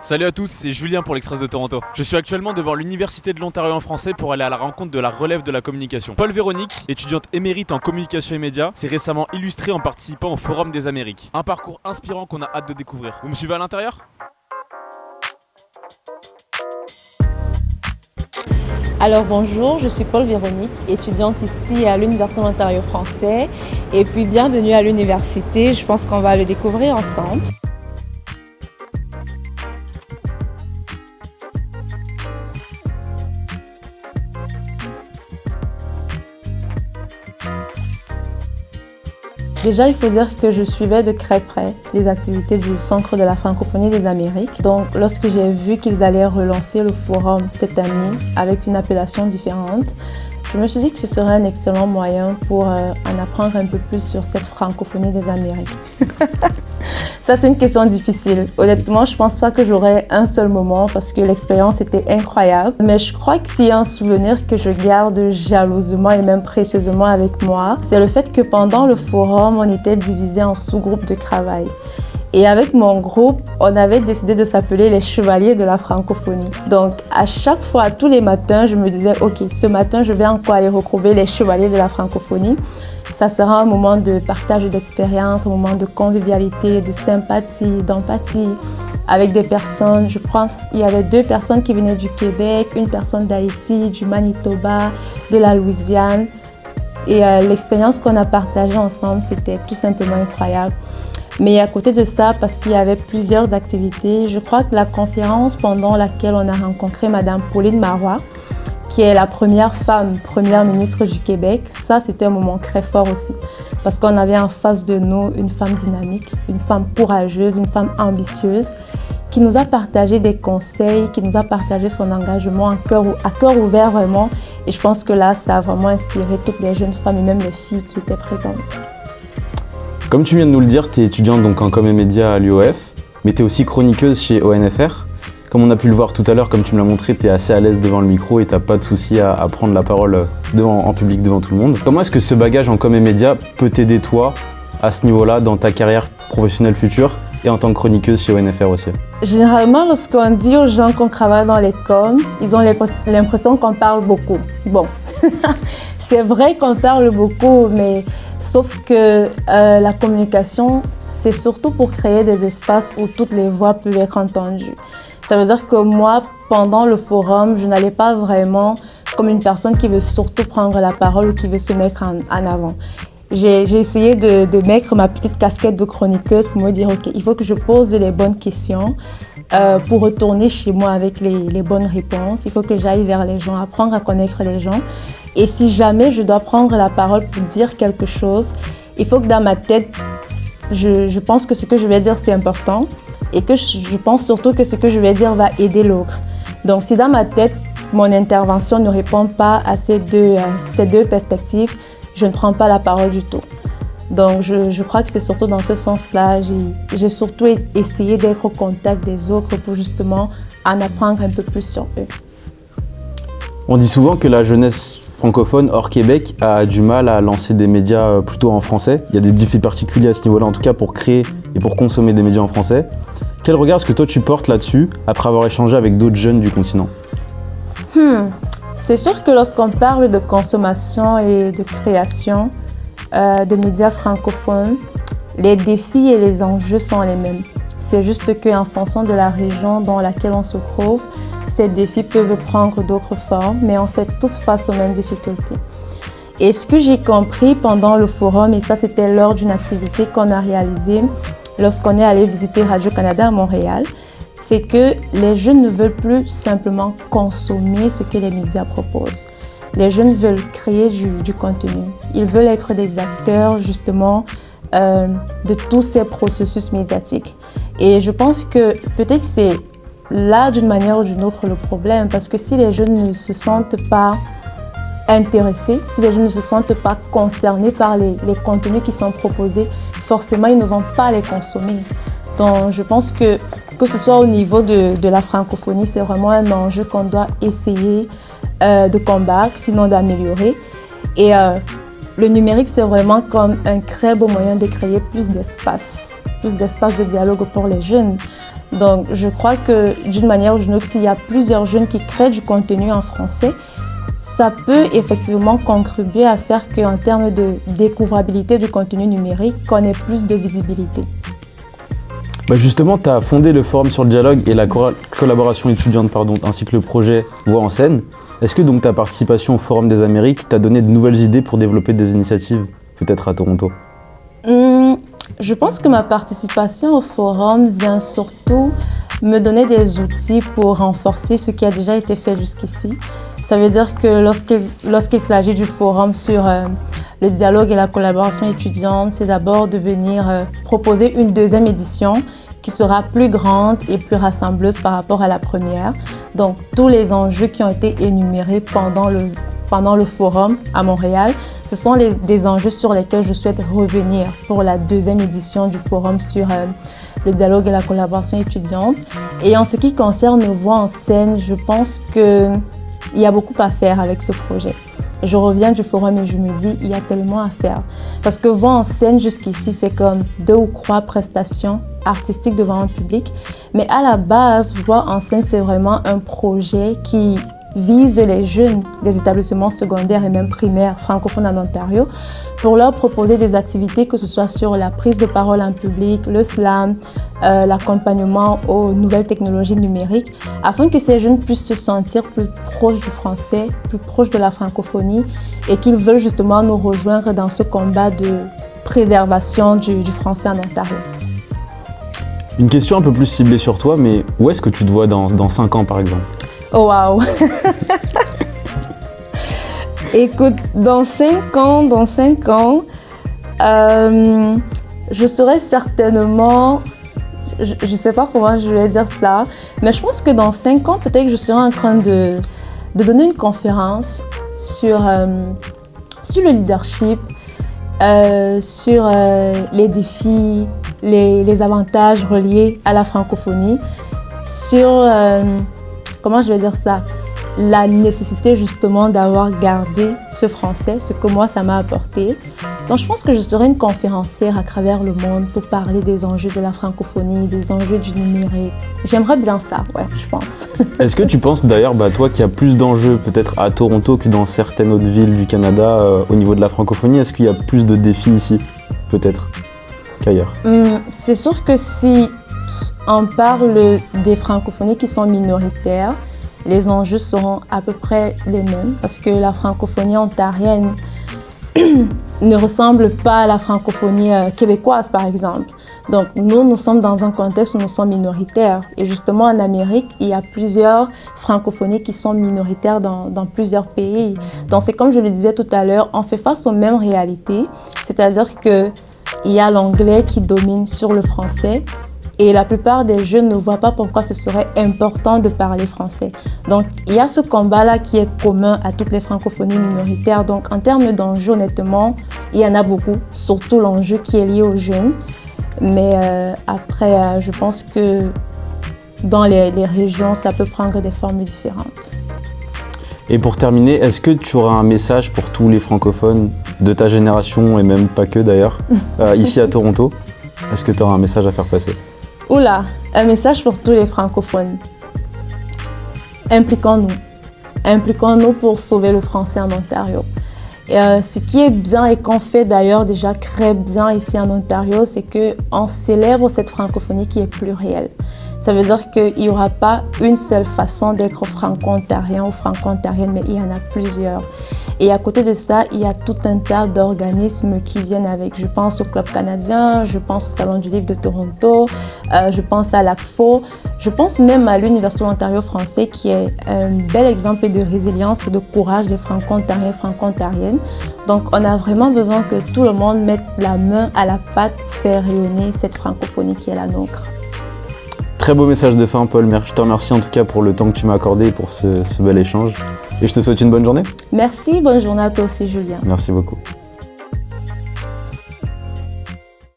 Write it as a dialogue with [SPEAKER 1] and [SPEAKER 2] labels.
[SPEAKER 1] Salut à tous, c'est Julien pour l'Express de Toronto. Je suis actuellement devant l'Université de l'Ontario en français pour aller à la rencontre de la relève de la communication. Paul Véronique, étudiante émérite en communication et médias, s'est récemment illustrée en participant au Forum des Amériques. Un parcours inspirant qu'on a hâte de découvrir. Vous me suivez à l'intérieur ?
[SPEAKER 2] Alors bonjour, je suis Paul Véronique, étudiante ici à l'Université de l'Ontario français. Et puis bienvenue à l'université, je pense qu'on va le découvrir ensemble. Déjà, il faut dire que je suivais de très près les activités du Centre de la francophonie des Amériques. Donc, lorsque j'ai vu qu'ils allaient relancer le forum cette année avec une appellation différente, je me suis dit que ce serait un excellent moyen pour en apprendre un peu plus sur cette francophonie des Amériques. Ça, c'est une question difficile. Honnêtement, je ne pense pas que j'aurai un seul moment parce que l'expérience était incroyable. Mais je crois que s'il y a un souvenir que je garde jalousement et même précieusement avec moi, c'est le fait que pendant le forum, on était divisés en sous-groupes de travail. Et avec mon groupe, on avait décidé de s'appeler les Chevaliers de la francophonie. Donc, à chaque fois, tous les matins, je me disais, OK, ce matin, je vais encore aller retrouver les Chevaliers de la francophonie. Ça sera un moment de partage d'expérience, un moment de convivialité, de sympathie, d'empathie avec des personnes. Je pense qu'il y avait 2 personnes qui venaient du Québec, une personne d'Haïti, du Manitoba, de la Louisiane. Et l'expérience qu'on a partagée ensemble, c'était tout simplement incroyable. Mais à côté de ça, parce qu'il y avait plusieurs activités, je crois que la conférence pendant laquelle on a rencontré Madame Pauline Marois, qui est la première femme première ministre du Québec, ça c'était un moment très fort aussi. Parce qu'on avait en face de nous une femme dynamique, une femme courageuse, une femme ambitieuse, qui nous a partagé des conseils, qui nous a partagé son engagement à cœur ouvert vraiment. Et je pense que là, ça a vraiment inspiré toutes les jeunes femmes et même les filles qui étaient présentes.
[SPEAKER 3] Comme tu viens de nous le dire, tu es étudiante donc en com et médias à l'UOF, mais tu es aussi chroniqueuse chez ONFR. Comme on a pu le voir tout à l'heure, comme tu me l'as montré, tu es assez à l'aise devant le micro et tu n'as pas de souci à prendre la parole en public devant tout le monde. Comment est-ce que ce bagage en com et médias peut t'aider toi, à ce niveau-là, dans ta carrière professionnelle future et en tant que chroniqueuse chez ONFR aussi?
[SPEAKER 2] Généralement, lorsqu'on dit aux gens qu'on travaille dans les coms, ils ont l'impression qu'on parle beaucoup. Bon, c'est vrai qu'on parle beaucoup, mais sauf que la communication, c'est surtout pour créer des espaces où toutes les voix peuvent être entendues. Ça veut dire que moi, pendant le forum, je n'allais pas vraiment comme une personne qui veut surtout prendre la parole ou qui veut se mettre en avant. J'ai essayé de mettre ma petite casquette de chroniqueuse pour me dire, OK, il faut que je pose les bonnes questions pour retourner chez moi avec les bonnes réponses. Il faut que j'aille vers les gens, apprendre à connaître les gens. Et si jamais je dois prendre la parole pour dire quelque chose, il faut que dans ma tête, je pense que ce que je vais dire, c'est important. Et que je pense surtout que ce que je vais dire va aider l'autre. Donc si dans ma tête, mon intervention ne répond pas à ces deux perspectives, je ne prends pas la parole du tout. Donc je crois que c'est surtout dans ce sens-là, j'ai surtout essayé d'être au contact des autres pour justement en apprendre un peu plus sur eux.
[SPEAKER 3] On dit souvent que la jeunesse francophone hors Québec a du mal à lancer des médias plutôt en français. Il y a des défis particuliers à ce niveau-là, en tout cas pour créer et pour consommer des médias en français. Quel regard est-ce que toi tu portes là-dessus après avoir échangé avec d'autres jeunes du continent?
[SPEAKER 2] C'est sûr que lorsqu'on parle de consommation et de création de médias francophones, les défis et les enjeux sont les mêmes. C'est juste qu'en fonction de la région dans laquelle on se trouve, ces défis peuvent prendre d'autres formes, mais on fait tous face aux mêmes difficultés. Et ce que j'ai compris pendant le forum, et ça c'était lors d'une activité qu'on a réalisée lorsqu'on est allé visiter Radio-Canada à Montréal, c'est que les jeunes ne veulent plus simplement consommer ce que les médias proposent. Les jeunes veulent créer du contenu. Ils veulent être des acteurs justement de tous ces processus médiatiques. Et je pense que peut-être c'est là d'une manière ou d'une autre le problème, parce que si les jeunes ne se sentent pas intéressés, si les jeunes ne se sentent pas concernés par les contenus qui sont proposés, forcément ils ne vont pas les consommer. Donc je pense que ce soit au niveau de la francophonie, c'est vraiment un enjeu qu'on doit essayer de combattre, sinon d'améliorer. Et le numérique, c'est vraiment comme un très beau moyen de créer plus d'espace de dialogue pour les jeunes. Donc, je crois que d'une manière ou d'une autre, s'il y a plusieurs jeunes qui créent du contenu en français, ça peut effectivement contribuer à faire qu'en termes de découvrabilité du contenu numérique, qu'on ait plus de visibilité.
[SPEAKER 3] Bah justement, tu as fondé le Forum sur le dialogue et la collaboration étudiante, ainsi que le projet Voix en scène. Est-ce que donc ta participation au Forum des Amériques t'a donné de nouvelles idées pour développer des initiatives, peut-être à Toronto?
[SPEAKER 2] Je pense que ma participation au forum vient surtout me donner des outils pour renforcer ce qui a déjà été fait jusqu'ici. Ça veut dire que lorsqu'il s'agit du forum sur le dialogue et la collaboration étudiante, c'est d'abord de venir proposer une deuxième édition qui sera plus grande et plus rassembleuse par rapport à la première. Donc, tous les enjeux qui ont été énumérés pendant le forum à Montréal, ce sont des enjeux sur lesquels je souhaite revenir pour la deuxième édition du forum sur le dialogue et la collaboration étudiante. Et en ce qui concerne Voix en scène, je pense qu'il y a beaucoup à faire avec ce projet. Je reviens du forum et je me dis, il y a tellement à faire. Parce que Voix en scène jusqu'ici, c'est comme 2 ou 3 prestations artistiques devant un public. Mais à la base, Voix en scène, c'est vraiment un projet qui vise les jeunes des établissements secondaires et même primaires francophones en Ontario pour leur proposer des activités, que ce soit sur la prise de parole en public, le slam, l'accompagnement aux nouvelles technologies numériques, afin que ces jeunes puissent se sentir plus proches du français, plus proches de la francophonie et qu'ils veulent justement nous rejoindre dans ce combat de préservation du français en Ontario.
[SPEAKER 3] Une question un peu plus ciblée sur toi, mais où est-ce que tu te vois dans 5 ans par exemple?
[SPEAKER 2] Oh waouh! Écoute, dans 5 ans, je serai certainement, je ne sais pas comment je vais dire ça, mais je pense que dans 5 ans, peut-être que je serai en train de donner une conférence sur le leadership, sur les défis, les avantages reliés à la francophonie, sur comment je vais dire ça, la nécessité justement d'avoir gardé ce français, ce que moi ça m'a apporté. Donc je pense que je serai une conférencière à travers le monde pour parler des enjeux de la francophonie, des enjeux du numérique. J'aimerais bien ça, ouais, je pense.
[SPEAKER 3] Est-ce que tu penses d'ailleurs, toi qui as plus d'enjeux peut-être à Toronto que dans certaines autres villes du Canada au niveau de la francophonie, est-ce qu'il y a plus de défis ici, peut-être, qu'ailleurs?
[SPEAKER 2] C'est sûr que si on parle des francophonies qui sont minoritaires, les enjeux seront à peu près les mêmes parce que la francophonie ontarienne ne ressemble pas à la francophonie québécoise, par exemple. Donc, nous sommes dans un contexte où nous sommes minoritaires. Et justement, en Amérique, il y a plusieurs francophonies qui sont minoritaires dans plusieurs pays. Donc, c'est comme je le disais tout à l'heure, on fait face aux mêmes réalités. C'est-à-dire qu'il y a l'anglais qui domine sur le français. Et la plupart des jeunes ne voient pas pourquoi ce serait important de parler français. Donc, il y a ce combat-là qui est commun à toutes les francophonies minoritaires. Donc, en termes d'enjeux, honnêtement, il y en a beaucoup, surtout l'enjeu qui est lié aux jeunes. Mais après, je pense que dans les régions, ça peut prendre des formes différentes.
[SPEAKER 3] Et pour terminer, est-ce que tu auras un message pour tous les francophones de ta génération, et même pas que d'ailleurs, ici à Toronto? Est-ce que tu auras un message à faire passer?
[SPEAKER 2] Oula, un message pour tous les francophones. Impliquons-nous. Impliquons-nous pour sauver le français en Ontario. Et, ce qui est bien et qu'on fait d'ailleurs déjà très bien ici en Ontario, c'est qu'on célèbre cette francophonie qui est plurielle. Ça veut dire qu'il n'y aura pas une seule façon d'être franco-ontarien ou franco-ontarienne, mais il y en a plusieurs. Et à côté de ça, il y a tout un tas d'organismes qui viennent avec. Je pense au Club canadien, je pense au Salon du livre de Toronto, je pense à l'ACFO, je pense même à l'Université Ontario français qui est un bel exemple de résilience et de courage des franco-ontariens et franco-ontariennes. Donc on a vraiment besoin que tout le monde mette la main à la pâte pour faire rayonner cette francophonie qui est la nôtre.
[SPEAKER 3] Très beau message de fin, Paul. Je te remercie en tout cas pour le temps que tu m'as accordé et pour ce bel échange. Et je te souhaite une bonne journée.
[SPEAKER 2] Merci, bonne journée à toi aussi, Julien.
[SPEAKER 3] Merci beaucoup.